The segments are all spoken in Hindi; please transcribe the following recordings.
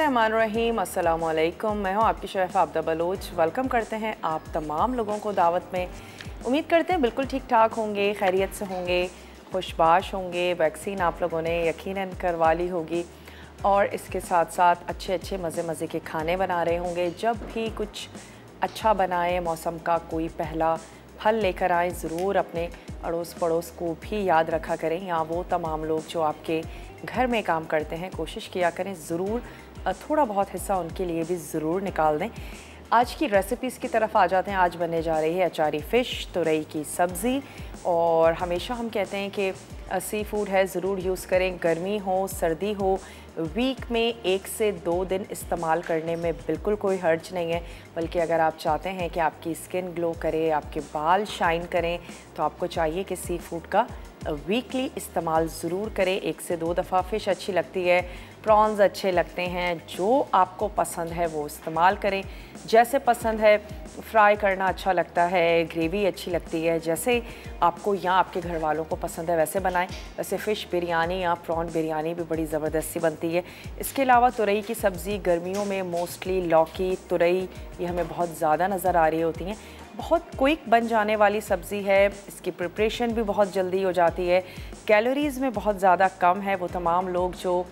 बिस्मिल्लाहिर्रहमानिर्रहीम। अस्सलामु अलैकुम। मैं हूँ आपकी शेफ़ आबिदा बलोच। वेलकम करते हैं आप तमाम लोगों को दावत में। उम्मीद करते हैं बिल्कुल ठीक ठाक होंगे, खैरियत से होंगे, खुशबाश होंगे। वैक्सीन आप लोगों ने यकीनन करवा ली होगी और इसके साथ साथ अच्छे अच्छे मज़े के खाने बना रहे होंगे। जब भी कुछ अच्छा बनाएं, मौसम का कोई पहला फल लेकर आएँ, ज़रूर अपने अड़ोस पड़ोस को भी याद रखा करें, या वो तमाम लोग जो आपके घर में काम करते हैं, कोशिश किया करें ज़रूर थोड़ा बहुत हिस्सा उनके लिए भी ज़रूर निकाल दें। आज की रेसिपीज़ की तरफ आ जाते हैं। आज बनने जा रही है अचारी फ़िश, तुरई की सब्ज़ी। और हमेशा हम कहते हैं कि सी फूड है ज़रूर यूज़ करें, गर्मी हो सर्दी हो, वीक में 1 से 2 दिन इस्तेमाल करने में बिल्कुल कोई हर्ज नहीं है। बल्कि अगर आप चाहते हैं कि आपकी स्किन ग्लो करे, आपके बाल शाइन करें, तो आपको चाहिए कि सी फूड का वीकली इस्तेमाल ज़रूर करें, 1 से 2 दफ़ा। फ़िश अच्छी लगती है, प्रॉन्स अच्छे लगते हैं, जो आपको पसंद है वो इस्तेमाल करें। जैसे पसंद है, फ्राई करना अच्छा लगता है, ग्रेवी अच्छी लगती है, जैसे आपको या आपके घर वालों को पसंद है वैसे बनाएं। वैसे फ़िश बिरयानी या प्रॉन बिरयानी भी बड़ी ज़बरदस्त सी बनती है। इसके अलावा तुरई की सब्ज़ी गर्मियों में मोस्टली लौकी, तुरई ये हमें बहुत ज़्यादा नज़र आ रही होती हैं। बहुत क्विक बन जाने वाली सब्ज़ी है, इसकी प्रिपरेशन भी बहुत जल्दी हो जाती है, कैलोरीज़ में बहुत ज़्यादा कम है। वो तमाम लोग जो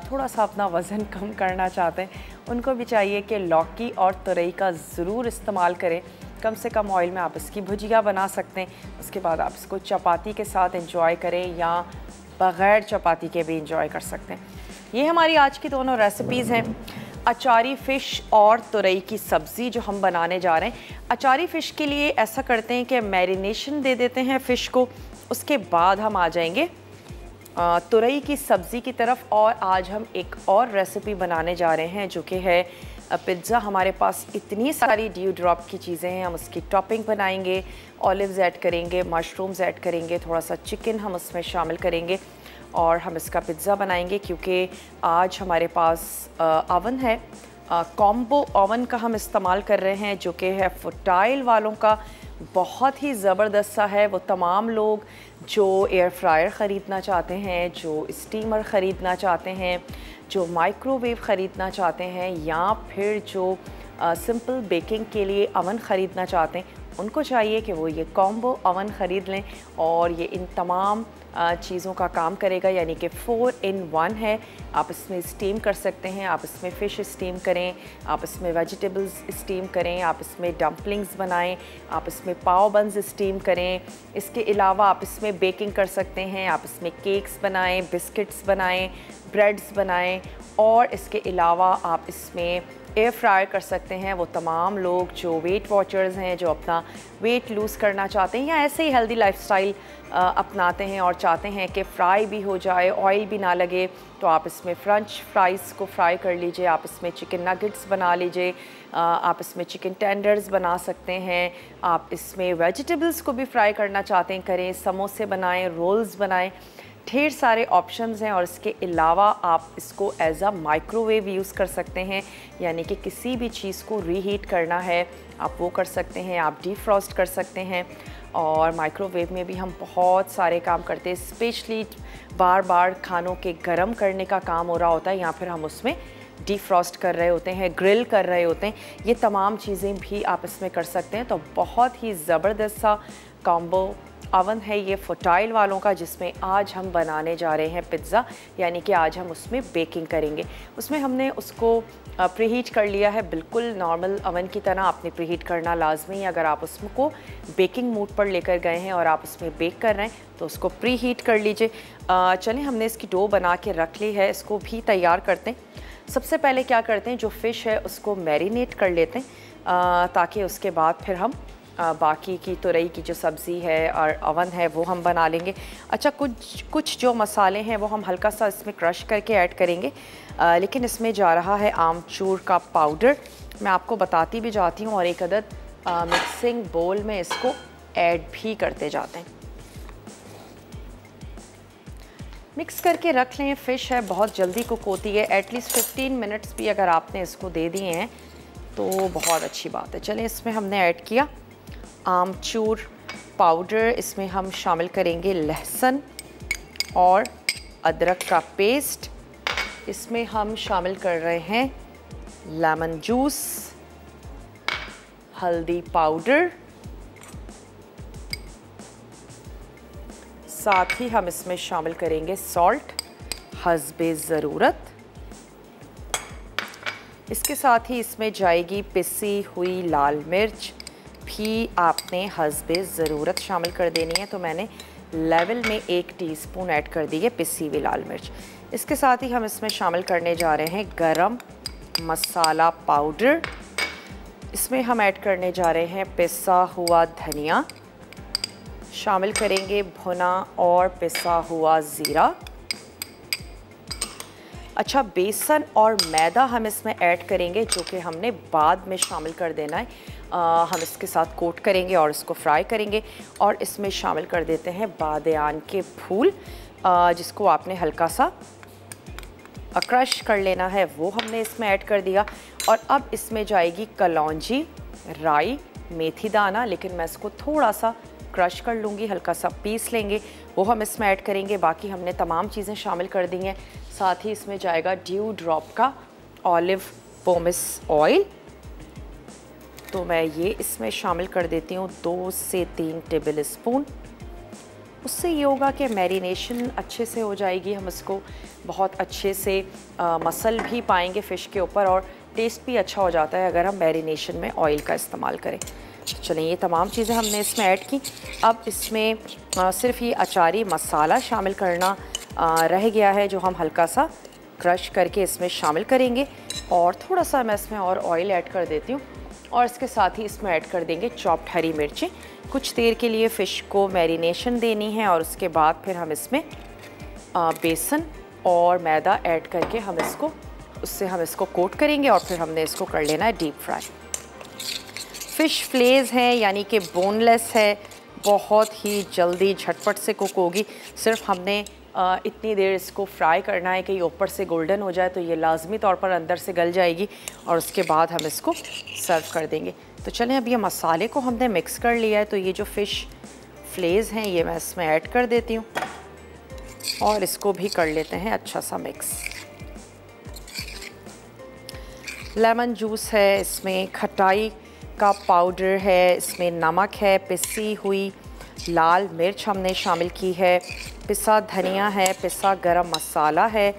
थोड़ा सा अपना वज़न कम करना चाहते हैं, उनको भी चाहिए कि लौकी और तुरई का ज़रूर इस्तेमाल करें। कम से कम ऑयल में आप इसकी भुजिया बना सकते हैं। उसके बाद आप इसको चपाती के साथ एंजॉय करें या बग़ैर चपाती के भी एंजॉय कर सकते हैं। ये हमारी आज की दोनों रेसिपीज़ हैं, अचारी फ़िश और तुरई की सब्ज़ी जो हम बनाने जा रहे हैं। अचारी फ़िश के लिए ऐसा करते हैं कि मैरिनेशन दे देते हैं फ़िश को, उसके बाद हम आ जाएंगे तुरई की सब्ज़ी की तरफ। और आज हम एक और रेसिपी बनाने जा रहे हैं जो कि है पिज़्ज़ा। हमारे पास इतनी सारी ड्यू ड्रॉप की चीज़ें हैं, हम उसकी टॉपिंग बनाएंगे, ऑलिव्स ऐड करेंगे, मशरूम्स ऐड करेंगे, थोड़ा सा चिकन हम उसमें शामिल करेंगे और हम इसका पिज़्ज़ा बनाएंगे। क्योंकि आज हमारे पास ओवन है, कॉम्बो ओवन का हम इस्तेमाल कर रहे हैं, जो कि है फुटाइल वालों का, बहुत ही ज़बरदस्त सा है। वो तमाम लोग जो एयर फ्रायर ख़रीदना चाहते हैं, जो स्टीमर ख़रीदना चाहते हैं, जो माइक्रोवेव ख़रीदना चाहते हैं, या फिर जो सिंपल बेकिंग के लिए अवन ख़रीदना चाहते हैं, उनको चाहिए कि वो ये कॉम्बो अवन ख़रीद लें। और ये इन तमाम चीज़ों का काम करेगा, यानी कि 4 in 1 है। आप इसमें स्टीम कर सकते हैं, आप इसमें फ़िश स्टीम करें, आप इसमें वेजिटेबल्स स्टीम करें, आप इसमें डम्पलिंग्स बनाएं, आप इसमें पाव बन्स स्टीम करें। इसके अलावा आप इसमें बेकिंग कर सकते हैं, आप इसमें केक्स बनाएं, बिस्किट्स बनाएं, ब्रेड्स बनाएं। और इसके अलावा आप इसमें एयर फ्राई कर सकते हैं। वो तमाम लोग जो वेट वॉचर्स हैं, जो अपना वेट लूज़ करना चाहते हैं या ऐसे ही हेल्दी लाइफस्टाइल अपनाते हैं और चाहते हैं कि फ़्राई भी हो जाए, ऑयल भी ना लगे, तो आप इसमें फ्रेंच फ्राइज़ को फ्राई कर लीजिए, आप इसमें चिकन नगेट्स बना लीजिए, आप इसमें चिकन टेंडर्स बना सकते हैं, आप इसमें वेजिटेबल्स को भी फ्राई करना चाहते हैं करें, समोसे बनाएं, रोल्स बनाएं, ढेर सारे ऑप्शंस हैं। और इसके अलावा आप इसको एज अ माइक्रोवेव यूज़ कर सकते हैं, यानी कि किसी भी चीज़ को रीहीट करना है आप वो कर सकते हैं, आप डीफ्रॉस्ट कर सकते हैं। और माइक्रोवेव में भी हम बहुत सारे काम करते हैं, स्पेशली बार बार खानों के गर्म करने का काम हो रहा होता है, या फिर हम उसमें डीफ्रॉस्ट कर रहे होते हैं, ग्रिल कर रहे होते हैं। ये तमाम चीज़ें भी आप इसमें कर सकते हैं। तो बहुत ही ज़बरदस्त सा कॉम्बो अवन है ये फुटाइल वालों का, जिसमें आज हम बनाने जा रहे हैं पिज़्ज़ा, यानी कि आज हम उसमें बेकिंग करेंगे। उसमें हमने उसको प्रीहीट कर लिया है, बिल्कुल नॉर्मल अवन की तरह आपने प्रीहीट करना लाजमी है। अगर आप उसको बेकिंग मोड पर लेकर गए हैं और आप उसमें बेक कर रहे हैं तो उसको प्रीहीट कर लीजिए। चलें, हमने इसकी डो बना के रख ली है, इसको भी तैयार करते हैं। सबसे पहले क्या करते हैं, जो फ़िश है उसको मैरिनेट कर लेते हैं, ताकि उसके बाद फिर हम बाकी की तुरई की जो सब्ज़ी है और अवन है वो हम बना लेंगे। अच्छा, कुछ जो मसाले हैं वो हम हल्का सा इसमें क्रश करके ऐड करेंगे, लेकिन इसमें जा रहा है आमचूर का पाउडर। मैं आपको बताती भी जाती हूँ, और एक अदद मिक्सिंग बोल में इसको ऐड भी करते जाते हैं। मिक्स करके रख लें। फ़िश है बहुत जल्दी कुक होती है, एटलीस्ट 15 मिनट्स भी अगर आपने इसको दे दिए हैं तो बहुत अच्छी बात है। चलें, इसमें हमने ऐड किया आमचूर पाउडर, इसमें हम शामिल करेंगे लहसुन और अदरक का पेस्ट, इसमें हम शामिल कर रहे हैं लेमन जूस, हल्दी पाउडर, साथ ही हम इसमें शामिल करेंगे सॉल्ट हस्बे ज़रूरत। इसके साथ ही इसमें जाएगी पिसी हुई लाल मिर्च, भी आपने हस्बे ज़रूरत शामिल कर देनी है। तो मैंने लेवल में 1 टीस्पून ऐड कर दी है पिसी हुई लाल मिर्च। इसके साथ ही हम इसमें शामिल करने जा रहे हैं गरम मसाला पाउडर। इसमें हम ऐड करने जा रहे हैं पिसा हुआ धनिया, शामिल करेंगे भुना और पिसा हुआ ज़ीरा। अच्छा, बेसन और मैदा हम इसमें ऐड करेंगे, जो कि हमने बाद में शामिल कर देना है। हम इसके साथ कोट करेंगे और इसको फ्राई करेंगे। और इसमें शामिल कर देते हैं बादियान के फूल, जिसको आपने हल्का सा क्रश कर लेना है, वो हमने इसमें ऐड कर दिया। और अब इसमें जाएगी कलौंजी, राई, मेथी दाना, लेकिन मैं इसको थोड़ा सा क्रश कर लूँगी, हल्का सा पीस लेंगे, वो हम इसमें ऐड करेंगे। बाकी हमने तमाम चीज़ें शामिल कर दी हैं। साथ ही इसमें जाएगा ड्यू ड्रॉप का ऑलिव पोमेस ऑयल, तो मैं ये इसमें शामिल कर देती हूँ 2 से 3 टेबल स्पून। उससे ये होगा कि मैरिनेशन अच्छे से हो जाएगी, हम इसको बहुत अच्छे से मसल भी पाएंगे फ़िश के ऊपर, और टेस्ट भी अच्छा हो जाता है अगर हम मैरिनेशन में ऑयल का इस्तेमाल करें। चलिए, ये तमाम चीज़ें हमने इसमें ऐड की। अब इसमें सिर्फ ये अचारी मसाला शामिल करना रह गया है, जो हम हल्का सा क्रश करके इसमें शामिल करेंगे। और थोड़ा सा मैं इसमें और ऑयल ऐड कर देती हूँ, और इसके साथ ही इसमें ऐड कर देंगे चॉप्ड हरी मिर्चें। कुछ देर के लिए फ़िश को मैरिनेशन देनी है, और उसके बाद फिर हम इसमें बेसन और मैदा ऐड करके हम इसको कोट करेंगे, और फिर हमने इसको कर लेना है डीप फ्राई। फ़िश फ्लेज़ हैं, यानी कि बोनलेस है, बहुत ही जल्दी झटपट से कुक होगी। सिर्फ हमने इतनी देर इसको फ्राई करना है कि ये ऊपर से गोल्डन हो जाए, तो ये लाजमी तौर पर अंदर से गल जाएगी, और उसके बाद हम इसको सर्व कर देंगे। तो चलें, अब ये मसाले को हमने मिक्स कर लिया है, तो ये जो फ़िश फ्लेज़ हैं ये मैं इसमें ऐड कर देती हूँ, और इसको भी कर लेते हैं अच्छा सा मिक्स। लेमन जूस है, इसमें खटाई का पाउडर है, इसमें नमक है, पिसी हुई लाल मिर्च हमने शामिल की है, पिसा धनिया है, पिसा गरम मसाला है,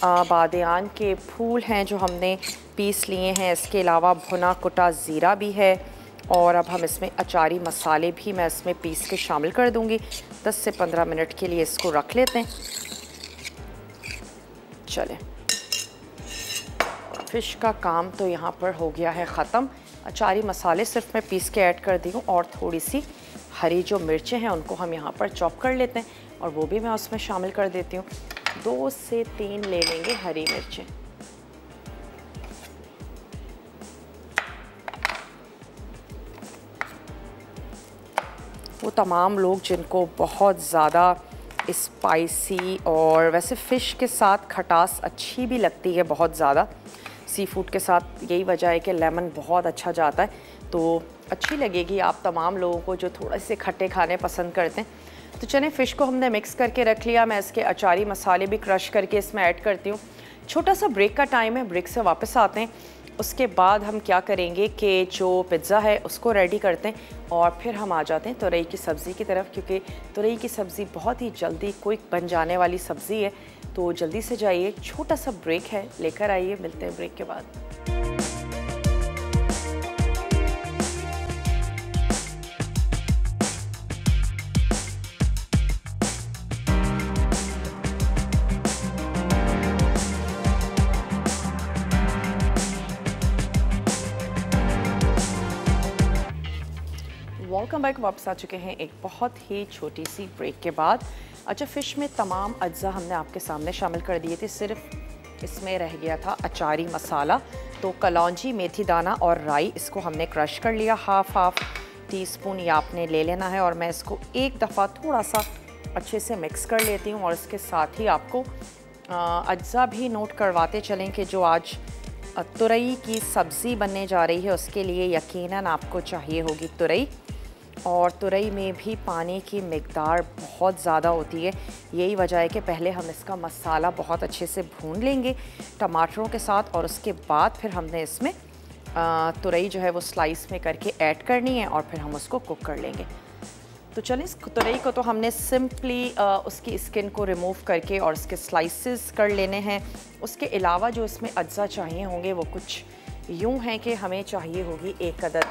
बादियान के फूल हैं जो हमने पीस लिए हैं, इसके अलावा भुना कुटा ज़ीरा भी है। और अब हम इसमें अचारी मसाले भी मैं इसमें पीस के शामिल कर दूंगी। 10 से 15 मिनट के लिए इसको रख लेते हैं। चलें, फ़िश का काम तो यहाँ पर हो गया है ख़त्म। अचारी मसाले सिर्फ मैं पीस के ऐड कर दी हूँ, और थोड़ी सी हरी जो मिर्चें हैं उनको हम यहाँ पर चॉप कर लेते हैं, और वो भी मैं उसमें शामिल कर देती हूँ। 2 से 3 ले लेंगे हरी मिर्चें। वो तमाम लोग जिनको बहुत ज़्यादा स्पाइसी, और वैसे फ़िश के साथ खटास अच्छी भी लगती है बहुत ज़्यादा, सी फूड के साथ यही वजह है कि लेमन बहुत अच्छा जाता है, तो अच्छी लगेगी आप तमाम लोगों को जो थोड़े से खट्टे खाने पसंद करते हैं। तो चलें, फ़िश को हमने मिक्स करके रख लिया। मैं इसके अचारी मसाले भी क्रश करके इसमें ऐड करती हूँ। छोटा सा ब्रेक का टाइम है, ब्रेक से वापस आते हैं। उसके बाद हम क्या करेंगे कि जो पिज़्ज़ा है उसको रेडी करते हैं, और फिर हम आ जाते हैं तुरई की सब्ज़ी की तरफ, क्योंकि तुरई की सब्ज़ी बहुत ही जल्दी क्विक बन जाने वाली सब्ज़ी है। तो जल्दी से जाइए, छोटा सा ब्रेक है, लेकर आइए, मिलते हैं ब्रेक के बाद। वेलकम बैक, वापस आ चुके हैं एक बहुत ही छोटी सी ब्रेक के बाद। अच्छा, फ़िश में तमाम अज्जा हमने आपके सामने शामिल कर दिए थे, सिर्फ इसमें रह गया था अचारी मसाला। तो कलौंजी, मेथी दाना और राई, इसको हमने क्रश कर लिया। हाफ टीस्पून ये आपने ले लेना है, और मैं इसको एक दफ़ा थोड़ा सा अच्छे से मिक्स कर लेती हूँ। और इसके साथ ही आपको अज्जा भी नोट करवाते चलें कि जो आज तुरई की सब्ज़ी बनने जा रही है उसके लिए यकीनन आपको चाहिए होगी तुरई। और तुरई में भी पानी की मिक़दार बहुत ज़्यादा होती है। यही वजह है कि पहले हम इसका मसाला बहुत अच्छे से भून लेंगे टमाटरों के साथ, और उसके बाद फिर हमने इसमें तुरई जो है वो स्लाइस में करके ऐड करनी है और फिर हम उसको कुक कर लेंगे। तो चलिए, इस तुरई को तो हमने सिंपली उसकी स्किन को रिमूव करके और उसके स्लाइसेस कर लेने हैं। उसके अलावा जो इसमें अज्जा चाहिए होंगे वो कुछ यूँ हैं कि हमें चाहिए होगी 1 अदद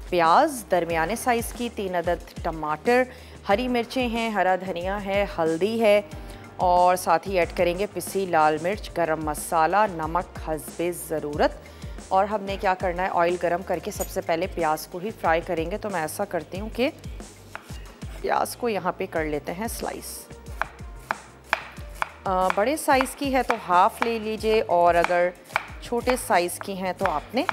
प्याज दरमियाने साइज़ की, 3 अदद टमाटर, हरी मिर्चें हैं, हरा धनिया है, हल्दी है, और साथ ही ऐड करेंगे पिसी लाल मिर्च, गरम मसाला, नमक हस्बे ज़रूरत। और हमने क्या करना है, ऑयल गरम करके सबसे पहले प्याज को ही फ्राई करेंगे। तो मैं ऐसा करती हूँ कि प्याज को यहाँ पे कर लेते हैं स्लाइस। बड़े साइज़ की है तो हाफ़ ले लीजिए, और अगर छोटे साइज़ की हैं तो आपने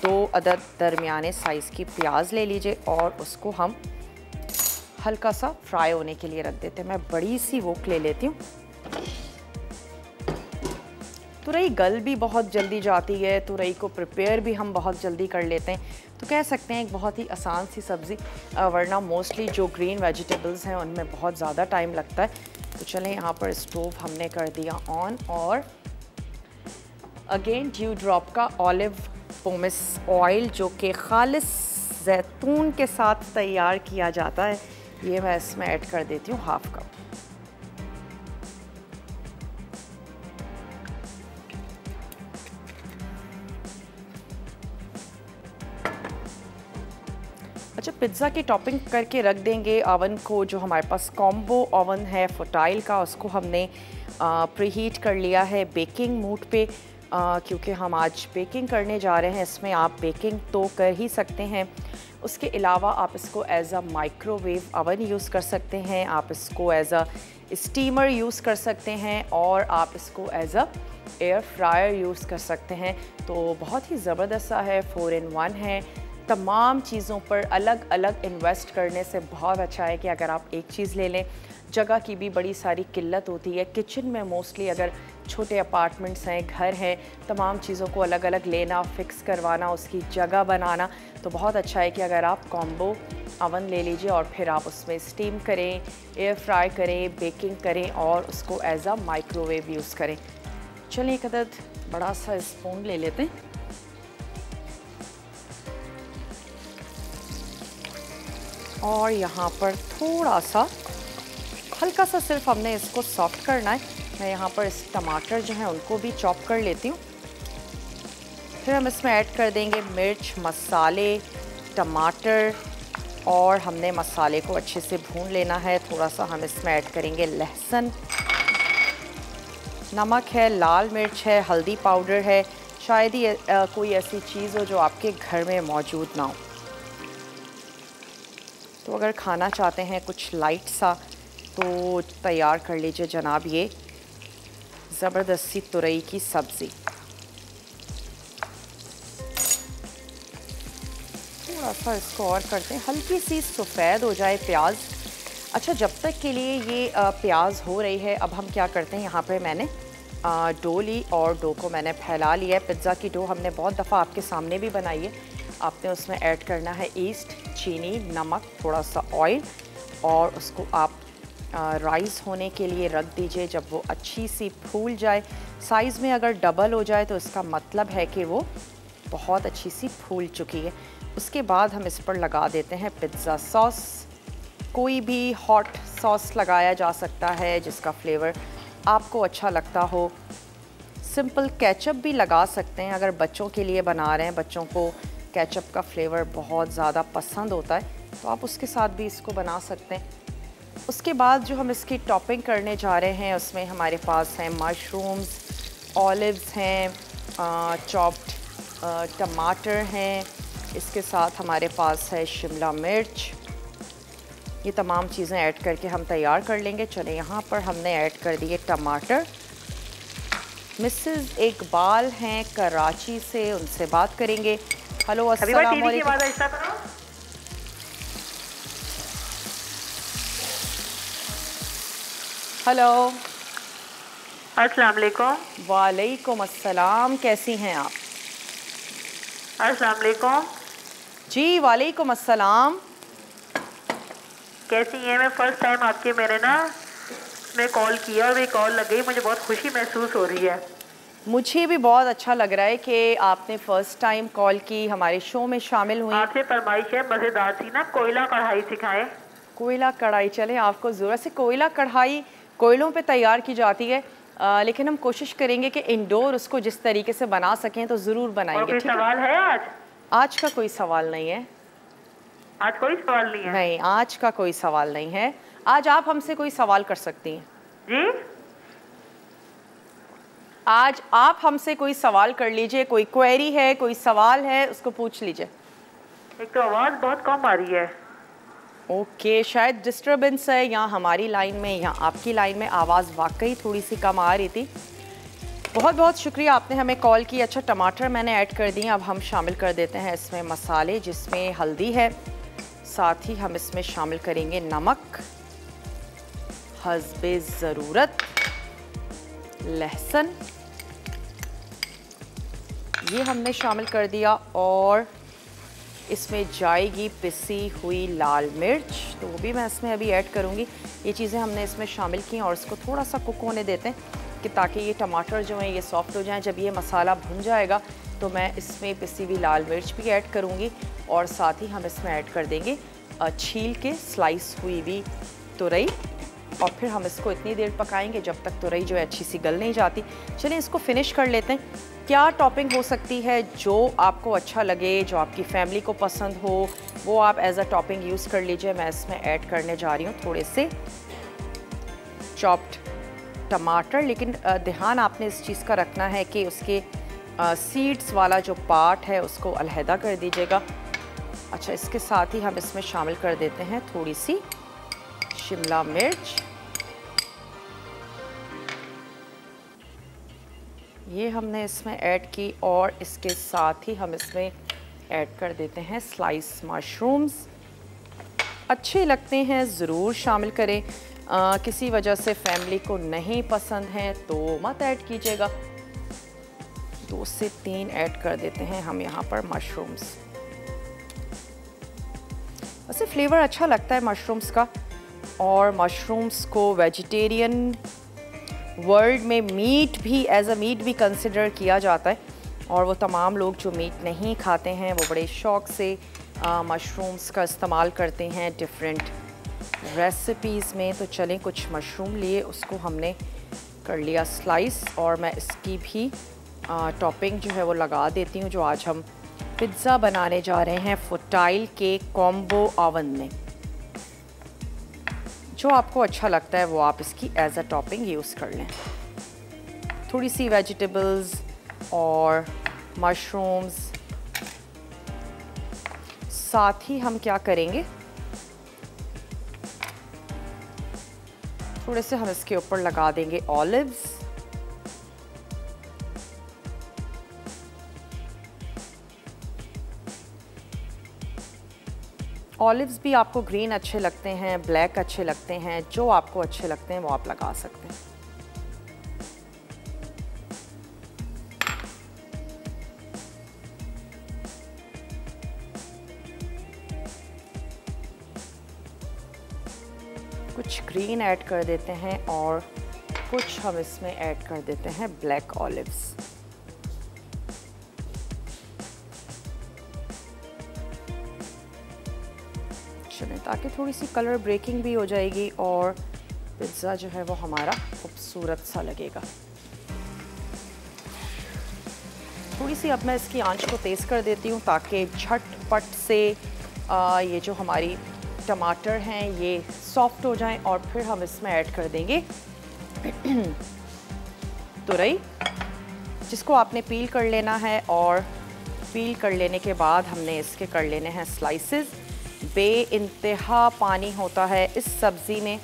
2 अदद दरमियाने साइज़ की प्याज ले लीजिए और उसको हम हल्का सा फ्राई होने के लिए रख देते हैं। मैं बड़ी सी वोक ले लेती हूँ। तुरई गल भी बहुत जल्दी जाती है, तुरई को प्रिपेयर भी हम बहुत जल्दी कर लेते हैं। तो कह सकते हैं एक बहुत ही आसान सी सब्ज़ी, वरना मोस्टली जो ग्रीन वेजिटेबल्स हैं उनमें बहुत ज़्यादा टाइम लगता है। तो चलें, यहाँ पर स्टोव हमने कर दिया ऑन, और अगेन ड्यू ड्रॉप का ऑलिव पोमेस ऑयल जो कि खालिस जैतून के साथ तैयार किया जाता है, ये मैं इसमें ऐड कर देती हूँ हाफ़ कप। अच्छा, पिज़्ज़ा की टॉपिंग करके रख देंगे ओवन को। जो हमारे पास कॉम्बो ओवन है फुटाइल का, उसको हमने प्रीहीट कर लिया है बेकिंग मोड पे, क्योंकि हम आज बेकिंग करने जा रहे हैं। इसमें आप बेकिंग तो कर ही सकते हैं, उसके अलावा आप इसको as a microwave oven use कर सकते हैं, आप इसको एज़ अ स्टीमर यूज़ कर सकते हैं, और आप इसको as a air fryer use कर सकते हैं। तो बहुत ही ज़बरदस्त सा है, 4 in 1 है। तमाम चीज़ों पर अलग अलग इन्वेस्ट करने से बहुत अच्छा है कि अगर आप एक चीज़ ले लें। जगह की भी बड़ी सारी किल्लत होती है किचन में, मोस्टली अगर छोटे अपार्टमेंट्स हैं, घर हैं, तमाम चीज़ों को अलग अलग लेना, फिक्स करवाना, उसकी जगह बनाना। तो बहुत अच्छा है कि अगर आप कॉम्बो अवन ले लीजिए और फिर आप उसमें स्टीम करें, एयर फ्राई करें, बेकिंग करें और उसको एज अ माइक्रोवेव यूज़ करें। चलिए, एक अदद बड़ा सा स्पून ले लेते हैं, और यहाँ पर थोड़ा सा हल्का सा सिर्फ हमने इसको सॉफ्ट करना है। मैं यहाँ पर इस टमाटर जो हैं उनको भी चॉप कर लेती हूँ। फिर हम इसमें ऐड कर देंगे मिर्च, मसाले, टमाटर, और हमने मसाले को अच्छे से भून लेना है। थोड़ा सा हम इसमें ऐड करेंगे लहसुन, नमक है, लाल मिर्च है, हल्दी पाउडर है। शायद ही कोई ऐसी चीज़ हो जो आपके घर में मौजूद ना हो। तो अगर खाना चाहते हैं कुछ लाइट सा तो तैयार कर लीजिए जनाब ये ज़बरदस्ती तुरई की सब्ज़ी। थोड़ा सा इसको और करते हैं, हल्की सी सफ़ेद हो जाए प्याज। अच्छा, जब तक के लिए ये प्याज हो रही है, अब हम क्या करते हैं, यहाँ पे मैंने डो ली और डो को मैंने फैला लिया है। पिज़्ज़ा की डो हमने बहुत दफ़ा आपके सामने भी बनाई है। आपने उसमें ऐड करना है ईस्ट, चीनी, नमक, थोड़ा सा ऑयल, और उसको आप राइस होने के लिए रख दीजिए। जब वो अच्छी सी फूल जाए, साइज़ में अगर डबल हो जाए तो इसका मतलब है कि वो बहुत अच्छी सी फूल चुकी है। उसके बाद हम इस पर लगा देते हैं पिज़्ज़ा सॉस। कोई भी हॉट सॉस लगाया जा सकता है जिसका फ्लेवर आपको अच्छा लगता हो। सिंपल केचप भी लगा सकते हैं अगर बच्चों के लिए बना रहे हैं, बच्चों को केचप का फ्लेवर बहुत ज़्यादा पसंद होता है, तो आप उसके साथ भी इसको बना सकते हैं। उसके बाद जो हम इसकी टॉपिंग करने जा रहे हैं उसमें हमारे पास हैं मशरूम्स, ऑलिव्स हैं, चॉप्ड टमाटर हैं, इसके साथ हमारे पास है शिमला मिर्च। ये तमाम चीज़ें ऐड करके हम तैयार कर लेंगे। चले, यहाँ पर हमने ऐड कर दिए टमाटर। मिसेस इकबाल हैं कराची से, उनसे बात करेंगे। हेलो, अस्सलाम वालेकुम। हेलो, अस्सलाम वालेकुम। वालेकुम अस्सलाम, कैसी हैं आप? अस्सलाम वालेकुम। जी वालेकुम अस्सलाम। कैसी हैं? मैं फर्स्ट टाइम आपके मैं कॉल किया और ये कॉल लग गई, मुझे बहुत खुशी महसूस हो रही है। मुझे भी बहुत अच्छा लग रहा है कि आपने फर्स्ट टाइम कॉल की, हमारे शो में शामिल हुई। आपसे फरमाइश है मज़ेदार सी ना कोयला कढ़ाई सिखाएं। कोयला कढ़ाई, चले आपको ज़रूरत से कोयला कढ़ाई कोयलों पे तैयार की जाती है, लेकिन हम कोशिश करेंगे कि इंडोर उसको जिस तरीके से बना सकें तो ज़रूर बनाएंगे। कोई सवाल है आज? आज का कोई सवाल नहीं है। आज कोई सवाल नहीं है? नहीं, आज का कोई सवाल नहीं है। आज आप हमसे कोई सवाल कर सकती हैं जी। आज आप हमसे कोई सवाल कर लीजिए, कोई क्वेरी है, कोई सवाल है, उसको पूछ लीजिए। एक तो आवाज़ बहुत कम आ रही है। ओके, शायद डिस्टर्बेंस है या हमारी लाइन में या आपकी लाइन में आवाज़ वाकई थोड़ी सी कम आ रही थी। बहुत बहुत शुक्रिया, आपने हमें कॉल की। अच्छा, टमाटर मैंने ऐड कर दिए। अब हम शामिल कर देते हैं इसमें मसाले, जिसमें हल्दी है, साथ ही हम इसमें शामिल करेंगे नमक, हस्बे ज़रूरत, लहसुन, ये हमने शामिल कर दिया, और इसमें जाएगी पिसी हुई लाल मिर्च, तो वो भी मैं इसमें अभी ऐड करूँगी। ये चीज़ें हमने इसमें शामिल की और इसको थोड़ा सा कुक होने देते हैं कि ताकि ये टमाटर जो हैं ये सॉफ्ट हो जाएं। जब ये मसाला भुन जाएगा तो मैं इसमें पिसी हुई लाल मिर्च भी ऐड करूँगी, और साथ ही हम इसमें ऐड कर देंगे छील के स्लाइस हुई भी तुरई, और फिर हम इसको इतनी देर पकाएंगे जब तक तुरई जो है अच्छी सी गल नहीं जाती। चलिए इसको फिनिश कर लेते हैं। क्या टॉपिंग हो सकती है जो आपको अच्छा लगे, जो आपकी फैमिली को पसंद हो, वो आप एज अ टॉपिंग यूज़ कर लीजिए। मैं इसमें ऐड करने जा रही हूँ थोड़े से चॉप्ड टमाटर, लेकिन ध्यान आपने इस चीज़ का रखना है कि उसके सीड्स वाला जो पार्ट है उसको अलहदा कर दीजिएगा। अच्छा, इसके साथ ही हम इसमें शामिल कर देते हैं थोड़ी सी शिमला मिर्च, ये हमने इसमें ऐड की, और इसके साथ ही हम इसमें ऐड कर देते हैं स्लाइस मशरूम्स। अच्छे लगते हैं, ज़रूर शामिल करें। किसी वजह से फैमिली को नहीं पसंद है तो मत ऐड कीजिएगा। 2 से 3 ऐड कर देते हैं हम यहाँ पर मशरूम्स। वैसे फ्लेवर अच्छा लगता है मशरूम्स का, और मशरूम्स को वेजिटेरियन वर्ल्ड में मीट भी एज अ मीट भी कंसिडर किया जाता है, और वो तमाम लोग जो मीट नहीं खाते हैं वो बड़े शौक़ से मशरूम्स का इस्तेमाल करते हैं डिफरेंट रेसिपीज़ में। तो चलें, कुछ मशरूम लिए, उसको हमने कर लिया स्लाइस, और मैं इसकी भी टॉपिंग जो है वो लगा देती हूँ, जो आज हम पिज़्ज़ा बनाने जा रहे हैं फुटाइल के कॉम्बो ओवन में। जो आपको अच्छा लगता है वो आप इसकी एज अ टॉपिंग यूज़ कर लें। थोड़ी सी वेजिटेबल्स और मशरूम्स, साथ ही हम क्या करेंगे, थोड़े से हम इसके ऊपर लगा देंगे ऑलिव्स, ऑलिव्स भी आपको ग्रीन अच्छे लगते हैं, ब्लैक अच्छे लगते हैं, जो आपको अच्छे लगते हैं वो आप लगा सकते हैं। कुछ ग्रीन ऐड कर देते हैं और कुछ हम इसमें ऐड कर देते हैं ब्लैक ऑलिव्स। ताकि थोड़ी सी कलर ब्रेकिंग भी हो जाएगी और पिज़्ज़ा जो है वो हमारा खूबसूरत सा लगेगा। थोड़ी सी अब मैं इसकी आंच को तेज़ कर देती हूँ ताकि झटपट से ये जो हमारी टमाटर हैं ये सॉफ्ट हो जाएं, और फिर हम इसमें ऐड कर देंगे तुरई, जिसको आपने पील कर लेना है, और पील कर लेने के बाद हमने इसके कर लेने हैं स्लाइसेस। बेइंतहा पानी होता है इस सब्ज़ी में,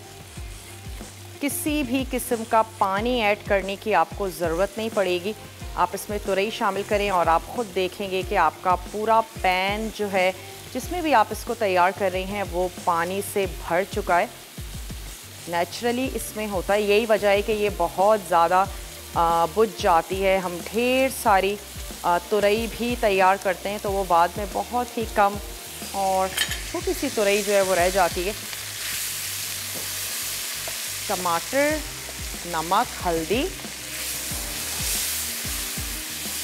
किसी भी किस्म का पानी ऐड करने की आपको ज़रूरत नहीं पड़ेगी। आप इसमें तुरई शामिल करें और आप ख़ुद देखेंगे कि आपका पूरा पैन जो है जिसमें भी आप इसको तैयार कर रहे हैं वो पानी से भर चुका है। नेचुरली इसमें होता है, यही वजह है कि ये बहुत ज़्यादा बुझ जाती है। हम ढेर सारी तुरई भी तैयार करते हैं तो वो बाद में बहुत ही कम और छोटी सी तुरई जो है वो रह जाती है। टमाटर, नमक, हल्दी,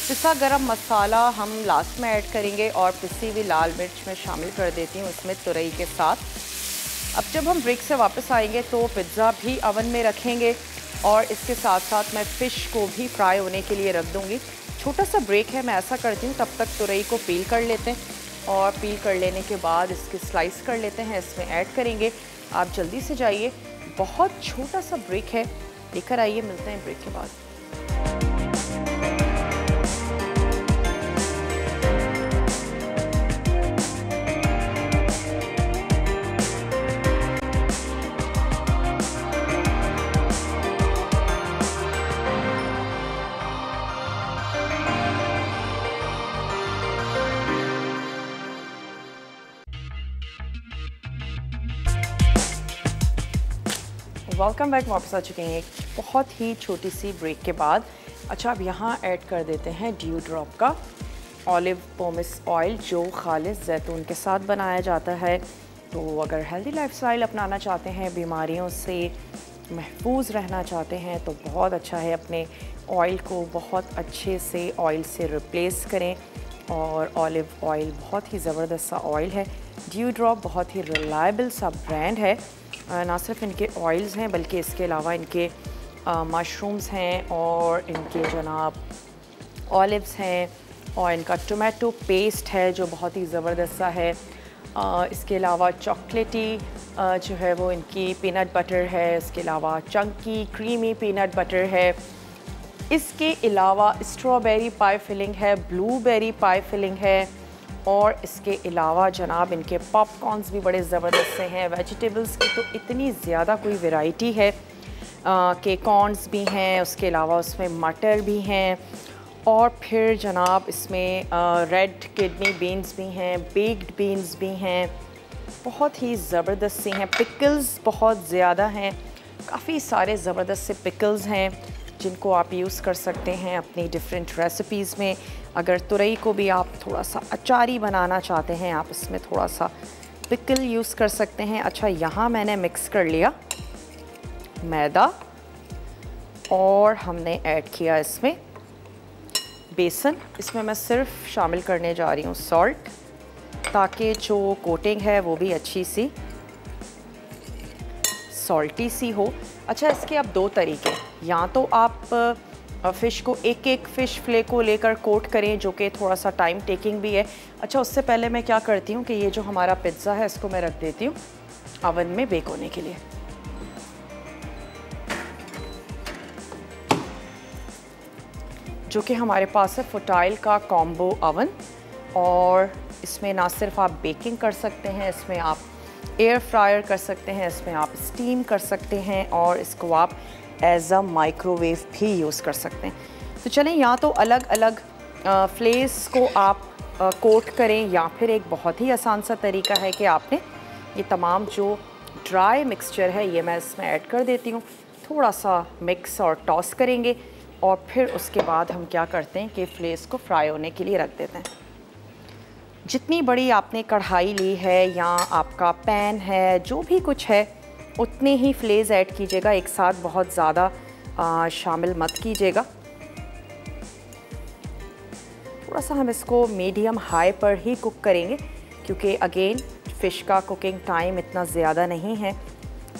पिसा गरम मसाला हम लास्ट में ऐड करेंगे और पिसी हुई लाल मिर्च मैं शामिल कर देती हूँ इसमें तुरई के साथ। अब जब हम ब्रेक से वापस आएंगे तो पिज़्ज़ा भी अवन में रखेंगे और इसके साथ साथ मैं फ़िश को भी फ्राई होने के लिए रख दूँगी। छोटा सा ब्रेक है, मैं ऐसा करती हूँ, तब तक तुरई को पील कर लेते हैं और पील कर लेने के बाद इसके स्लाइस कर लेते हैं, इसमें ऐड करेंगे। आप जल्दी से जाइए, बहुत छोटा सा ब्रेक है, लेकर आइए, मिलते हैं ब्रेक के बाद। वेलकम बैक, वापस आ चुके हैं एक बहुत ही छोटी सी ब्रेक के बाद। अच्छा, अब यहाँ ऐड कर देते हैं ड्यू ड्रॉप का ऑलिव पोमेस ऑयल, जो खालिस जैतून के साथ बनाया जाता है। तो अगर हेल्दी लाइफस्टाइल अपनाना चाहते हैं, बीमारियों से महफूज रहना चाहते हैं, तो बहुत अच्छा है अपने ऑयल को बहुत अच्छे से ऑयल से रिप्लेस करें। और ऑलिव ऑयल बहुत ही ज़बरदस्त सा ऑयल है। ड्यू ड्रॉप बहुत ही रिलायबल सा ब्रांड है। ना सिर्फ इनके ऑयल्स हैं बल्कि इसके अलावा इनके मशरूम्स हैं और इनके जनाब ऑलिव्स हैं और इनका टोमेटो पेस्ट है जो बहुत ही ज़बरदस्त सा है। इसके अलावा चॉकलेटी जो है वो इनकी पीनट बटर है। इसके अलावा चंकी क्रीमी पीनट बटर है। इसके अलावा स्ट्रॉबेरी पाई फिलिंग है, ब्लूबेरी पाई फिलिंग है और इसके अलावा जनाब इनके पॉपकॉर्न्स भी बड़े ज़बरदस्त से हैं। वेजिटेबल्स की तो इतनी ज़्यादा कोई वैरायटी है के कॉर्न्स भी हैं, उसके अलावा उसमें मटर भी हैं और फिर जनाब इसमें रेड किडनी बीन्स भी हैं, बेक्ड बीन्स भी हैं, बहुत ही ज़बरदस्त से हैं। पिकल्स बहुत ज़्यादा हैं, काफ़ी सारे ज़बरदस्त से पिकल्स हैं जिनको आप यूज़ कर सकते हैं अपनी डिफरेंट रेसिपीज़ में। अगर तुरई को भी आप थोड़ा सा अचारी बनाना चाहते हैं, आप इसमें थोड़ा सा पिकल यूज़ कर सकते हैं। अच्छा, यहाँ मैंने मिक्स कर लिया मैदा और हमने ऐड किया इसमें बेसन। इसमें मैं सिर्फ शामिल करने जा रही हूँ सॉल्ट, ताकि जो कोटिंग है वो भी अच्छी सी सॉल्टी सी हो। अच्छा, इसके अब दो तरीके, या तो आप फ़िश को एक एक फ़िश फ्ले को लेकर कोट करें, जो कि थोड़ा सा टाइम टेकिंग भी है। अच्छा, उससे पहले मैं क्या करती हूँ कि ये जो हमारा पिज़्ज़ा है इसको मैं रख देती हूँ अवन में बेक होने के लिए। जो कि हमारे पास है फुटाइल का कॉम्बो अवन। और इसमें ना सिर्फ आप बेकिंग कर सकते हैं, इसमें आप एयर फ्रायर कर सकते हैं, इसमें आप स्टीम कर सकते हैं और इसको आप एज अ माइक्रोवेव भी यूज़ कर सकते हैं। तो चलें, या तो अलग अलग फ्लेस को आप कोट करें, या फिर एक बहुत ही आसान सा तरीका है कि आपने ये तमाम जो ड्राई मिक्सचर है ये मैं इसमें ऐड कर देती हूँ, थोड़ा सा मिक्स और टॉस करेंगे और फिर उसके बाद हम क्या करते हैं कि फ्लेस को फ्राई होने के लिए रख देते हैं। जितनी बड़ी आपने कढ़ाई ली है या आपका पैन है, जो भी कुछ है, उतने ही फ्लेस ऐड कीजिएगा, एक साथ बहुत ज़्यादा शामिल मत कीजिएगा। थोड़ा सा हम इसको मीडियम हाई पर ही कुक करेंगे, क्योंकि अगेन फ़िश का कुकिंग टाइम इतना ज़्यादा नहीं है।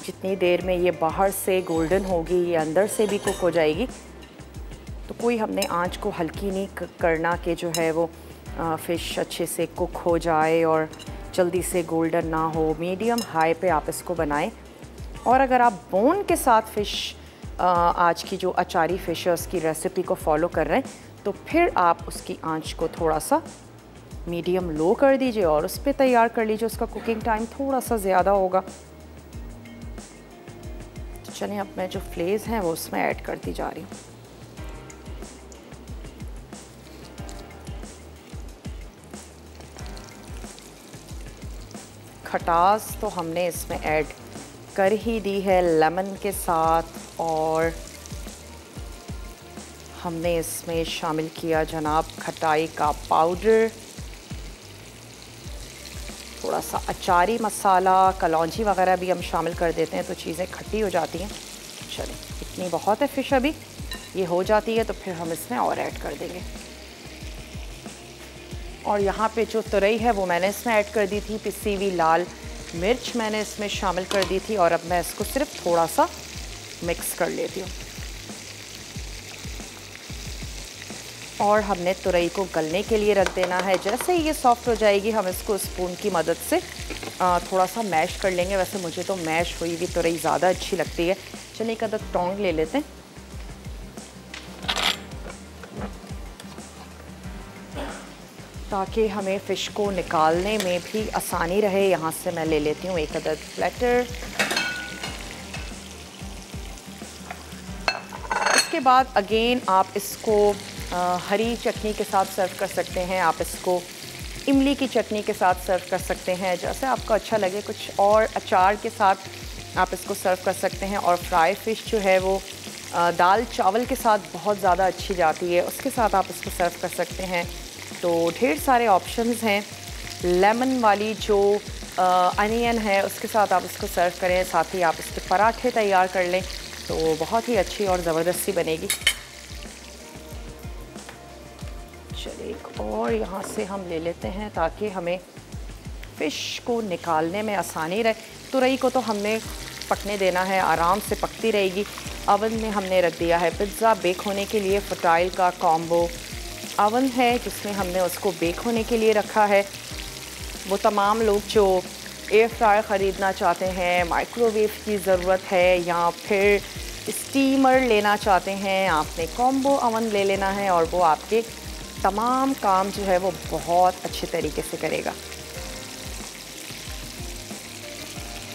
जितनी देर में ये बाहर से गोल्डन होगी, ये अंदर से भी कुक हो जाएगी। तो कोई हमने आंच को हल्की नहीं करना कि जो है वो फ़िश अच्छे से कुक हो जाए और जल्दी से गोल्डन ना हो। मीडियम हाई पे आप इसको बनाएं। और अगर आप बोन के साथ फ़िश आज की जो अचारी फ़िश है उसकी रेसिपी को फॉलो कर रहे हैं, तो फिर आप उसकी आंच को थोड़ा सा मीडियम लो कर दीजिए और उस पर तैयार कर लीजिए। उसका कुकिंग टाइम थोड़ा सा ज़्यादा होगा। तो चलिए, अब मैं जो फ्लेस हैं वो उसमें ऐड करती जा रही हूँ। खटास तो हमने इसमें ऐड कर ही दी है लेमन के साथ, और हमने इसमें शामिल किया जनाब खटाई का पाउडर, थोड़ा सा अचारी मसाला, कलौंजी वगैरह भी हम शामिल कर देते हैं तो चीज़ें खट्टी हो जाती हैं। चलिए इतनी बहुत है फ़िश, अभी ये हो जाती है तो फिर हम इसमें और ऐड कर देंगे। और यहाँ पे जो तुरई है वो मैंने इसमें ऐड कर दी थी, पिसी हुई लाल मिर्च मैंने इसमें शामिल कर दी थी और अब मैं इसको सिर्फ थोड़ा सा मिक्स कर लेती हूँ। और हमने तुरई को गलने के लिए रख देना है। जैसे ही ये सॉफ्ट हो जाएगी हम इसको स्पून की मदद से थोड़ा सा मैश कर लेंगे। वैसे मुझे तो मैश हुई हुई तुरई ज़्यादा अच्छी लगती है। चलिए एक अदद टोंग ले लेते हैं। ताकि हमें फ़िश को निकालने में भी आसानी रहे। यहाँ से मैं ले लेती हूँ एक अदद प्लेटर। इसके बाद अगेन आप इसको हरी चटनी के साथ सर्व कर सकते हैं, आप इसको इमली की चटनी के साथ सर्व कर सकते हैं, जैसे आपको अच्छा लगे। कुछ और अचार के साथ आप इसको सर्व कर सकते हैं। और फ्राई फ़िश जो है वो दाल चावल के साथ बहुत ज़्यादा अच्छी जाती है, उसके साथ आप इसको सर्व कर सकते हैं। तो ढेर सारे ऑप्शंस हैं। लेमन वाली जो अनियन है उसके साथ आप इसको सर्व करें, साथ ही आप इसके पराठे तैयार कर लें तो बहुत ही अच्छी और ज़बरदस्ती बनेगी। चलिए एक और यहाँ से हम ले लेते हैं ताकि हमें फ़िश को निकालने में आसानी रहे। तुरई को तो हमने पकने देना है, आराम से पकती रहेगी। अवन में हमने रख दिया है पिज़्ज़ा बेक होने के लिए। फटाइल का कॉम्बो अवन है जिसमें हमने उसको बेक होने के लिए रखा है। वो तमाम लोग जो एयर फ्रायर ख़रीदना चाहते हैं, माइक्रोवेव की ज़रूरत है या फिर स्टीमर लेना चाहते हैं, आपने कॉम्बो अवन ले लेना है और वो आपके तमाम काम जो है वो बहुत अच्छे तरीके से करेगा।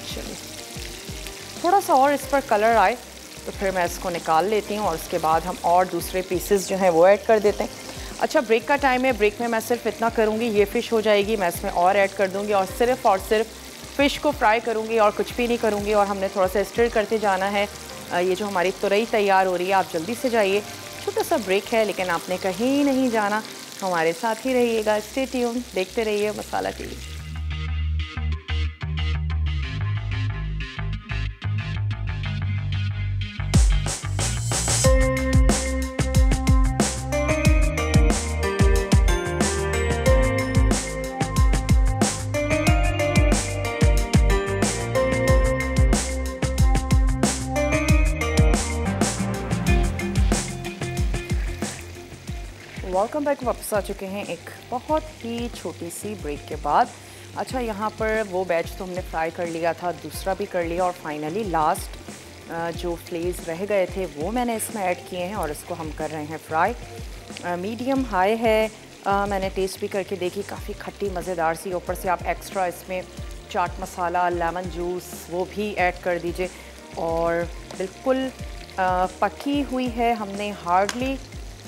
चलिए थोड़ा सा और इस पर कलर आए तो फिर मैं इसको निकाल लेती हूँ और उसके बाद हम और दूसरे पीसेस जो हैं वो ऐड कर देते हैं। अच्छा ब्रेक का टाइम है, ब्रेक में मैं सिर्फ इतना करूँगी, ये फ़िश हो जाएगी, मैं इसमें और ऐड कर दूँगी और सिर्फ फ़िश को फ्राई करूँगी और कुछ भी नहीं करूँगी। और हमने थोड़ा सा स्टर करते जाना है। ये जो हमारी तुरई तैयार हो रही है, आप जल्दी से जाइए। छोटा सा ब्रेक है लेकिन आपने कहीं नहीं जाना, हमारे साथ ही रहिएगा। स्टे ट्यून, देखते रहिए मसाला टीवी। वेलकम बैक, वापस आ चुके हैं एक बहुत ही छोटी सी ब्रेक के बाद। अच्छा यहाँ पर वो बैच तो हमने फ्राई कर लिया था, दूसरा भी कर लिया और फाइनली लास्ट जो फ्लेज रह गए थे वो मैंने इसमें ऐड किए हैं और इसको हम कर रहे हैं फ्राई। मीडियम हाई है। मैंने टेस्ट भी करके देखी, काफ़ी खट्टी मज़ेदार सी। ऊपर से आप एक्स्ट्रा इसमें चाट मसाला, लेमन जूस वो भी ऐड कर दीजिए। और बिल्कुल पकी हुई है। हमने हार्डली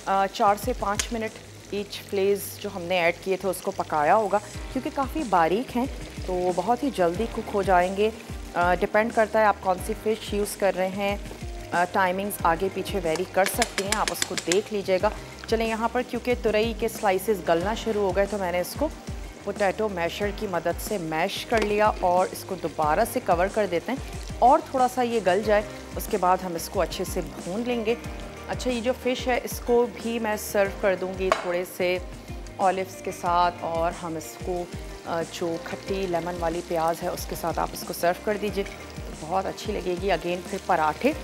4 से 5 मिनट ईच फ्लेज जो हमने ऐड किए थे उसको पकाया होगा, क्योंकि काफ़ी बारीक हैं तो बहुत ही जल्दी कुक हो जाएंगे। डिपेंड करता है आप कौन सी फ़िश यूज़ कर रहे हैं। टाइमिंग्स आगे पीछे वेरी कर सकती हैं, आप उसको देख लीजिएगा। चलें यहाँ पर क्योंकि तुरई के स्लाइसेस गलना शुरू हो गए तो मैंने इसको पोटैटो मैशर की मदद से मैश कर लिया और इसको दोबारा से कवर कर देते हैं और थोड़ा सा ये गल जाए, उसके बाद हम इसको अच्छे से भून लेंगे। अच्छा ये जो फ़िश है इसको भी मैं सर्व कर दूंगी थोड़े से ऑलिव्स के साथ, और हम इसको जो खट्टी लेमन वाली प्याज है उसके साथ आप इसको सर्व कर दीजिए तो बहुत अच्छी लगेगी। अगेन फिर पराठे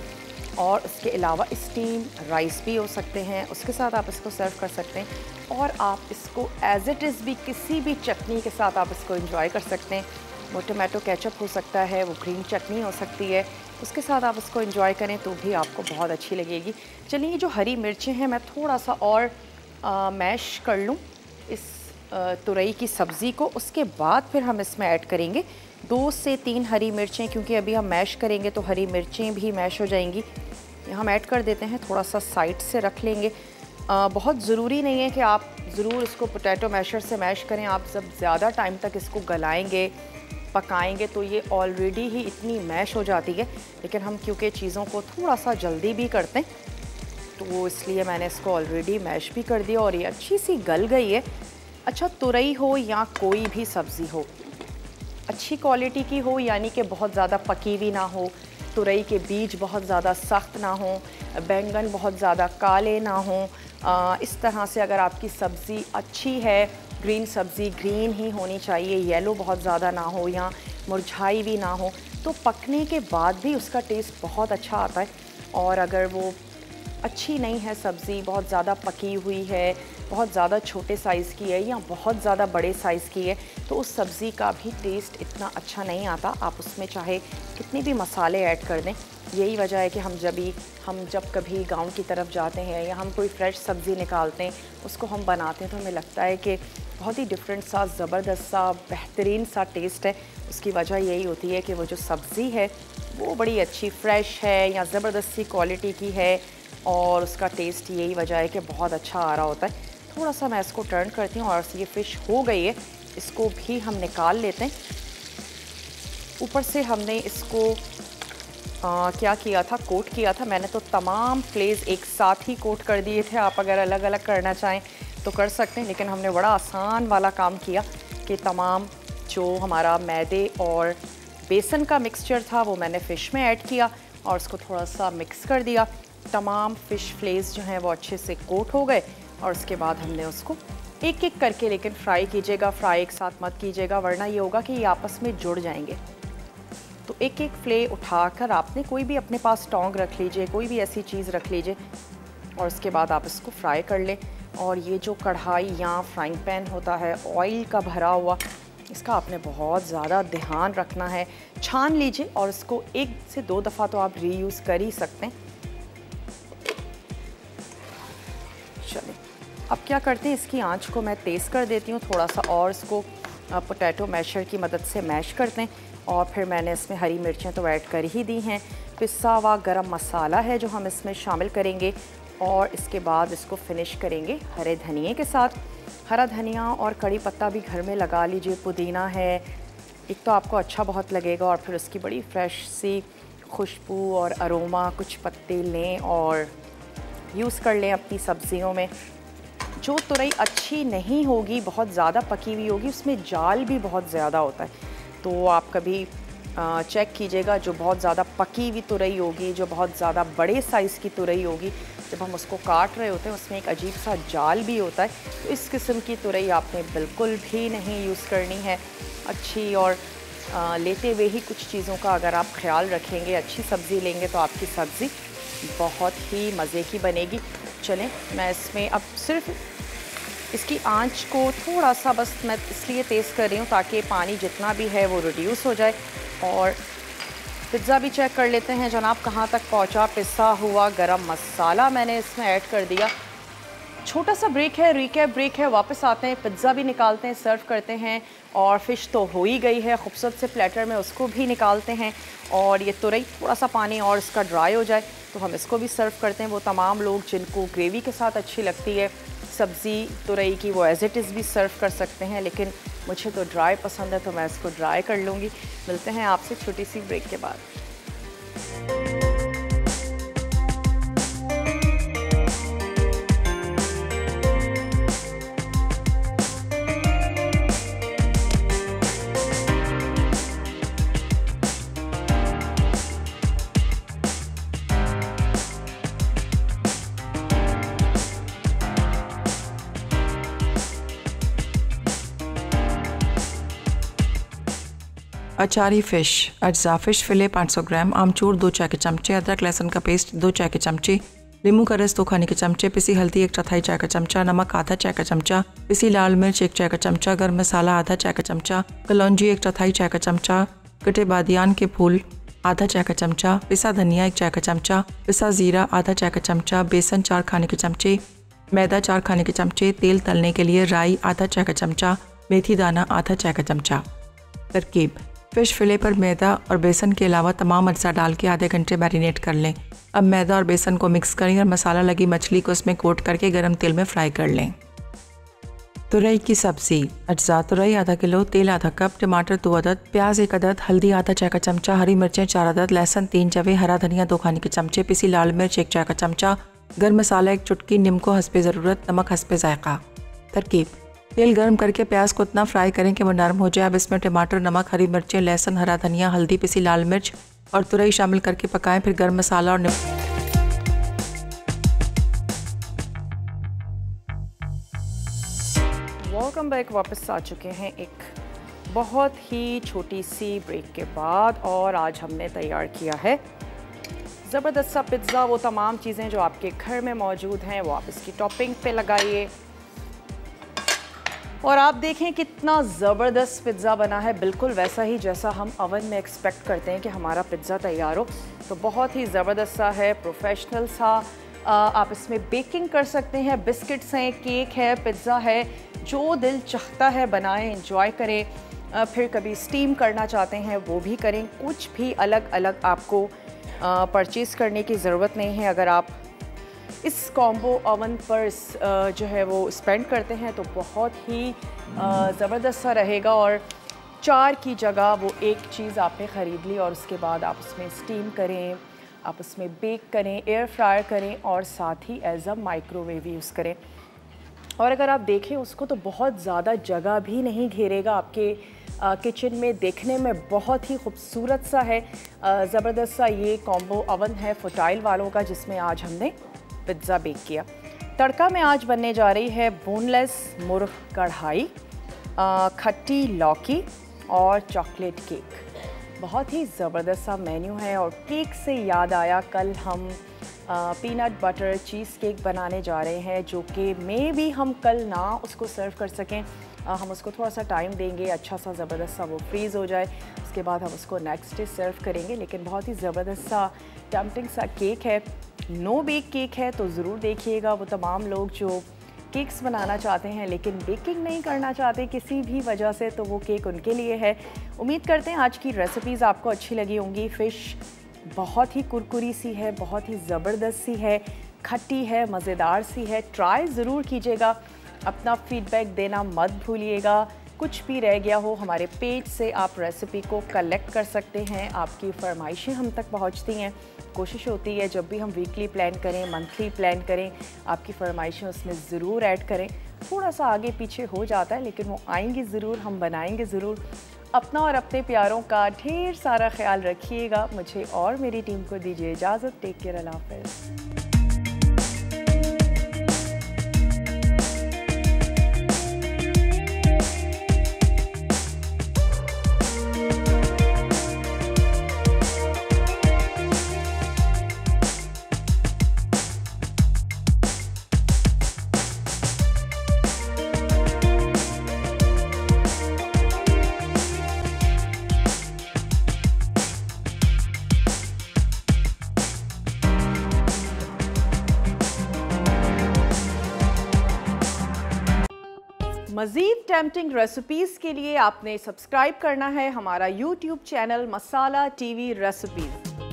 और उसके अलावा स्टीम राइस भी हो सकते हैं, उसके साथ आप इसको सर्व कर सकते हैं। और आप इसको एज़ इट इज़ भी किसी भी चटनी के साथ आप इसको एंजॉय कर सकते हैं। वो टोमेटो केचप हो सकता है, वो ग्रीन चटनी हो सकती है, उसके साथ आप उसको एंजॉय करें तो भी आपको बहुत अच्छी लगेगी। चलिए ये जो हरी मिर्चें हैं मैं थोड़ा सा और मैश कर लूँ इस तुरई की सब्ज़ी को, उसके बाद फिर हम इसमें ऐड करेंगे 2 से 3 हरी मिर्चें, क्योंकि अभी हम मैश करेंगे तो हरी मिर्चें भी मैश हो जाएंगी। हम ऐड कर देते हैं, थोड़ा सा साइड से रख लेंगे। बहुत ज़रूरी नहीं है कि आप ज़रूर इसको पोटैटो मैशर से मैश करें। आप जब ज़्यादा टाइम तक इसको गलाएंगे, पकाएंगे तो ये ऑलरेडी ही इतनी मैश हो जाती है, लेकिन हम क्योंकि चीज़ों को थोड़ा सा जल्दी भी करते हैं तो इसलिए मैंने इसको ऑलरेडी मैश भी कर दिया और ये अच्छी सी गल गई है। अच्छा तुरई हो या कोई भी सब्ज़ी हो, अच्छी क्वालिटी की हो, यानी कि बहुत ज़्यादा पकी भी ना हो तुरई के बीज बहुत ज़्यादा सख्त ना हों, बैंगन बहुत ज़्यादा काले ना हों। इस तरह से अगर आपकी सब्ज़ी अच्छी है, ग्रीन सब्ज़ी ग्रीन ही होनी चाहिए, येलो बहुत ज़्यादा ना हो या मुरझाई भी ना हो, तो पकने के बाद भी उसका टेस्ट बहुत अच्छा आता है। और अगर वो अच्छी नहीं है सब्ज़ी, बहुत ज़्यादा पकी हुई है, बहुत ज़्यादा छोटे साइज़ की है या बहुत ज़्यादा बड़े साइज़ की है, तो उस सब्ज़ी का भी टेस्ट इतना अच्छा नहीं आता। आप उसमें चाहे कितने भी मसाले ऐड कर दें। यही वजह है कि हम जब कभी गांव की तरफ जाते हैं या हम कोई फ्रेश सब्ज़ी निकालते हैं, उसको हम बनाते हैं, तो हमें लगता है कि बहुत ही डिफरेंट सा, ज़बरदस्त सा, बेहतरीन सा टेस्ट है। उसकी वजह यही होती है कि वो जो सब्ज़ी है वो बड़ी अच्छी फ्रेश है या ज़बरदस्त सी क्वालिटी की है, और उसका टेस्ट यही वजह है कि बहुत अच्छा आ रहा होता है। थोड़ा सा मैं इसको टर्न करती हूँ और ये फ़िश हो गई है, इसको भी हम निकाल लेते हैं। ऊपर से हमने इसको क्या किया था, कोट किया था। मैंने तो तमाम फ्लेज़ एक साथ ही कोट कर दिए थे। आप अगर अलग अलग करना चाहें तो कर सकते हैं, लेकिन हमने बड़ा आसान वाला काम किया कि तमाम जो हमारा मैदे और बेसन का मिक्सचर था वो मैंने फ़िश में ऐड किया और उसको थोड़ा सा मिक्स कर दिया। तमाम फ़िश फ्लेज़ जो हैं वो अच्छे से कोट हो गए और उसके बाद हमने उसको एक एक करके, लेकिन फ्राई कीजिएगा, फ्राई एक साथ मत कीजिएगा, वरना ये होगा कि ये आपस में जुड़ जाएंगे। तो एक एक फ्ले उठाकर आपने कोई भी अपने पास टोंग रख लीजिए, कोई भी ऐसी चीज़ रख लीजिए और उसके बाद आप इसको फ्राई कर लें। और ये जो कढ़ाई या फ्राइंग पैन होता है ऑयल का भरा हुआ, इसका आपने बहुत ज़्यादा ध्यान रखना है। छान लीजिए और इसको 1 से 2 दफ़ा तो आप रीयूज़ कर ही सकते हैं। चलिए अब क्या करते हैं, इसकी आंच को मैं तेज़ कर देती हूँ थोड़ा सा, और इसको पोटैटो मैशर की मदद से मैश करते हैं। और फिर मैंने इसमें हरी मिर्चें तो ऐड कर ही दी हैं। पिसा हुआ गरम मसाला है जो हम इसमें शामिल करेंगे और इसके बाद इसको फिनिश करेंगे हरे धनिए के साथ। हरा धनिया और कड़ी पत्ता भी घर में लगा लीजिए, पुदीना है, एक तो आपको अच्छा बहुत लगेगा और फिर उसकी बड़ी फ्रेश सी खुशबू और अरोमा। कुछ पत्ते लें और यूज़ कर लें अपनी सब्जियों में। जो तुरई अच्छी नहीं होगी, बहुत ज़्यादा पकी हुई होगी, उसमें जाल भी बहुत ज़्यादा होता है, तो आप कभी चेक कीजिएगा। जो बहुत ज़्यादा पकी हुई तुरई होगी, जो बहुत ज़्यादा बड़े साइज़ की तुरई होगी, जब हम उसको काट रहे होते हैं उसमें एक अजीब सा जाल भी होता है, तो इस किस्म की तुरई आपने बिल्कुल भी नहीं यूज़ करनी है। अच्छी और लेते हुए ही कुछ चीज़ों का अगर आप ख्याल रखेंगे, अच्छी सब्ज़ी लेंगे, तो आपकी सब्ज़ी बहुत ही मज़े की बनेगी। चलें, मैं इसमें अब सिर्फ इसकी आंच को थोड़ा सा बस मैं इसलिए तेज़ कर रही हूँ ताकि पानी जितना भी है वो रिड्यूस हो जाए। और पिज़्ज़ा भी चेक कर लेते हैं जनाब कहाँ तक पहुँचा। पिसा हुआ गरम मसाला मैंने इसमें ऐड कर दिया। छोटा सा ब्रेक है, रिकैप ब्रेक है, वापस आते हैं, पिज़्ज़ा भी निकालते हैं, सर्व करते हैं। और फ़िश तो हो ही गई है खूबसूरत से प्लेटर में, उसको भी निकालते हैं। और ये तुरई थोड़ा सा पानी और इसका ड्राई हो जाए तो हम इसको भी सर्व करते हैं। वो तमाम लोग जिनको ग्रेवी के साथ अच्छी लगती है सब्ज़ी तुरई की, वो एज़ इट इज़ भी सर्व कर सकते हैं, लेकिन मुझे तो ड्राई पसंद है तो मैं इसको ड्राई कर लूँगी। मिलते हैं आपसे छोटी सी ब्रेक के बाद। अचारी फ़िश, अज्जा फ़िश फिले 500 ग्राम, आमचूर 2 चाय के चमचे, अदरक लहसुन का पेस्ट 2 चाय के चमचे, नींबू का रस 2 खाने के चमचे, पिसी हल्दी 1/4 चाय का चमचा, नमक आधा चाय का चमचा, पिसी लाल मिर्च 1 चाय का चमचा, गर्म मसाला आधा चाय का चमचा, कलौंजी 1/4 चाय का चमचा, कटे बादियान के फूल आधा चाय का चमचा, पिसा धनिया 1 चाय का चमचा, पिसा ज़ीरा आधा चाय का चमचा, बेसन 4 खाने के चमचे, मैदा 4 खाने के चमचे, तेल तलने के लिए राई आधा चाय का चमचा, मेथी दाना आधा चाय का चमचा। तरकीब: फ़िश फिले पर मैदा और बेसन के अलावा तमाम अज्जा डाल के आधे घंटे मैरिनेट कर लें। अब मैदा और बेसन को मिक्स करें और मसाला लगी मछली को उसमें कोट करके गरम तेल में फ्राई कर लें। तुरई की सब्ज़ी: अज्जा तुरई आधा किलो, तेल आधा कप, टमाटर 2 अदद, प्याज 1 अदद, हल्दी आधा चाय का चमचा, हरी मिर्चें 4 अदद, लहसुन 3 जवे, हरा धनिया 2 खाने के चमचे, पिसी लाल मिर्च 1 चाय का चमचा, गर्म मसाला 1 चुटकी, नींबू हस्बे ज़रूरत, नमक हस्बे ज़ायक़ा। तरकीब: तेल गर्म करके प्याज को इतना फ्राई करें कि वो नरम हो जाए। अब इसमें टमाटर, नमक, हरी मिर्चें, लहसुन, हरा धनिया, हल्दी, पिसी लाल मिर्च, और तुरई शामिल करके पकाएं। फिर गर्म मसाला और वेलकम बैक। वापस आ चुके हैं एक बहुत ही छोटी सी ब्रेक के बाद, और आज हमने तैयार किया है ज़बरदस्त सा पिज़्ज़ा। वो तमाम चीज़ें जो आपके घर में मौजूद हैं वो आप इसकी टॉपिंग पे लगाइए और आप देखें कितना ज़बरदस्त पिज़्ज़ा बना है, बिल्कुल वैसा ही जैसा हम ओवन में एक्सपेक्ट करते हैं कि हमारा पिज़्ज़ा तैयार हो। तो बहुत ही ज़बरदस्त सा है, प्रोफेशनल सा। आप इसमें बेकिंग कर सकते हैं, बिस्किट्स हैं, केक है, पिज़्ज़ा है, जो दिल चाहता है बनाएं, एंजॉय करें। फिर कभी स्टीम करना चाहते हैं वो भी करें। कुछ भी अलग अलग आपको परचेज़ करने की ज़रूरत नहीं है। अगर आप इस कॉम्बो ओवन पर जो है वो स्पेंड करते हैं तो बहुत ही ज़बरदस्त सा रहेगा। और 4 की जगह वो एक चीज़ आपने ख़रीद ली और उसके बाद आप उसमें स्टीम करें, आप उसमें बेक करें, एयर फ्रायर करें और साथ ही एज अ माइक्रोवेव यूज़ करें। और अगर आप देखें उसको तो बहुत ज़्यादा जगह भी नहीं घेरेगा आपके किचन में। देखने में बहुत ही खूबसूरत सा है, ज़बरदस्त सा ये कॉम्बो ओवन है फुटाइल वालों का, जिसमें आज हमने पिज़्ज़ा बेक किया। तड़का में आज बनने जा रही है बोनलेस मुर्ग कढ़ाई, खट्टी लौकी और चॉकलेट केक। बहुत ही ज़बरदस्त सा मेन्यू है। और केक से याद आया, कल हम पीनट बटर चीज़ केक बनाने जा रहे हैं, जो कि मे भी हम कल ना उसको सर्व कर सकें। हम उसको थोड़ा सा टाइम देंगे, अच्छा सा ज़बरदस्त सा वो फ्रीज़ हो जाए, उसके बाद हम उसको नेक्स्ट डे सर्व करेंगे। लेकिन बहुत ही ज़बरदस्त सा टेम्पटिंग सा केक है, नो बेक केक है, तो ज़रूर देखिएगा। वो तमाम लोग जो केक्स बनाना चाहते हैं लेकिन बेकिंग नहीं करना चाहते किसी भी वजह से, तो वो केक उनके लिए है। उम्मीद करते हैं आज की रेसिपीज़ आपको अच्छी लगी होंगी। फ़िश बहुत ही कुरकुरी सी है, बहुत ही ज़बरदस्त सी है, खट्टी है, मज़ेदार सी है। ट्राई ज़रूर कीजिएगा, अपना फीडबैक देना मत भूलिएगा। कुछ भी रह गया हो हमारे पेज से आप रेसिपी को कलेक्ट कर सकते हैं। आपकी फरमाइशें हम तक पहुंचती हैं। कोशिश होती है जब भी हम वीकली प्लान करें, मंथली प्लान करें, आपकी फरमाइशें उसमें ज़रूर ऐड करें। थोड़ा सा आगे पीछे हो जाता है लेकिन वो आएंगी ज़रूर, हम बनाएंगे ज़रूर। अपना और अपने प्यारों का ढेर सारा ख्याल रखिएगा। मुझे और मेरी टीम को दीजिए इजाज़त। टेक केयर, अल्लाह हाफ़िज़। मज़ीद टेम्पटिंग रेसिपीज़ के लिए आपने सब्सक्राइब करना है हमारा YouTube चैनल मसाला TV रेसिपीज़।